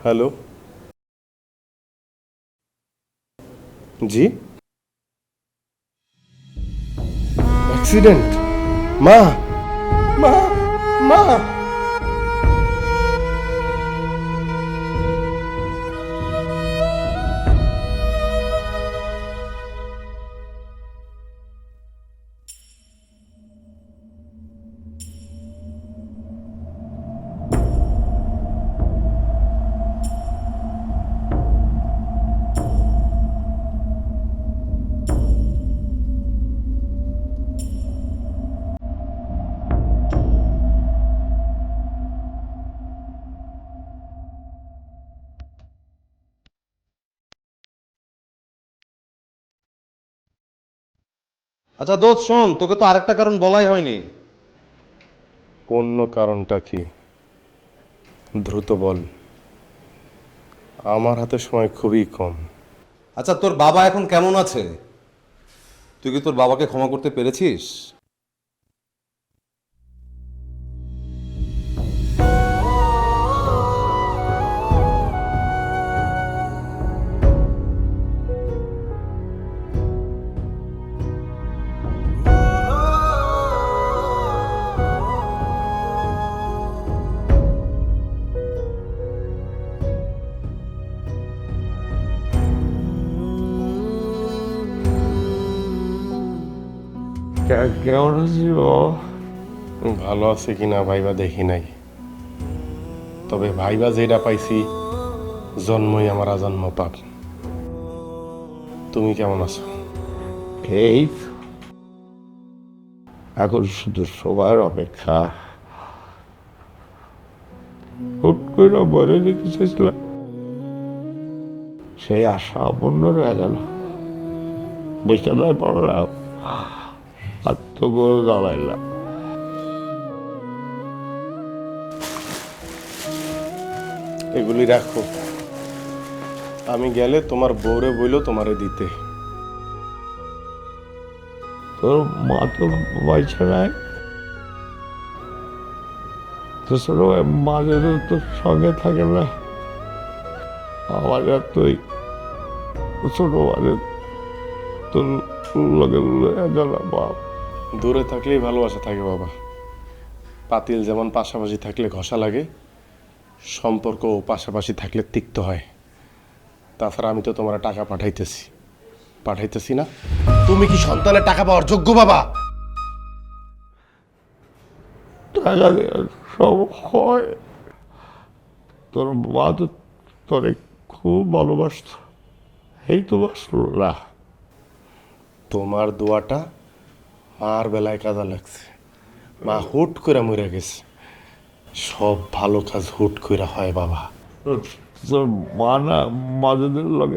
Hello जी accident माँ माँ माँ আচ্ছা দোস্ত শোন, তোকে তো আরেকটা কারণ বলাই হয়নি। অন্য কারণটা কি দ্রুত বল আমার হাতে সময় খুবই কম আচ্ছা তোর বাবা এখন কেমন আছে? তুই কি তোর বাবাকে ক্ষমা করতে পেরেছিস? কেমন আছিস বাবা? ভালো আছে কিনা ভাইবা দেখি নাই তবে ভাইবা যেটা পাইছি জন্মই আমার আজন্ম পাপ তুমি কেমন আছো এই তো, এখন শুধু সবার অপেক্ষা। হুট করে বলে দিতে চাইছিলাম, সেই আশা অপূর্ণ রয়ে গেল। বুঝতে না পড়লাম, আত্মগোল দাঁড়াইলাম। এগুলি রাখো আমি গেলে তোমার বউরে বইলো তোমারে দিতে তোর মা তো বাইছে নাই, তো ছোট মা যদি তোর সঙ্গে থাকে না, আমার আর তুই ছোট মানে তোর লগে লয়ে গেলাম বাপ। দূরে থাকলেই ভালোবাসা থাকে বাবা পাতিল যেমন পাশাপাশি থাকলে ঘষা লাগে সম্পর্ক পাশাপাশি থাকলে তিক্ত হয় তাছাড়া আমি তো তোমার টাকা পাঠাইতেছি না তুমি কি সন্তানের টাকা পাওয়ার যোগ্য বাবা টাকা দিয়ে সব হয়। তোর মা তো তোরে খুব ভালোবাসত, এই তো বাসল না। তোমার দোয়াটা মার বেলায় কাজে লাগছে মা হুট করে মরে গেছে সব ভালো কাজ হুট করে হয় বাবা তোর মা না মাঝেদের লগে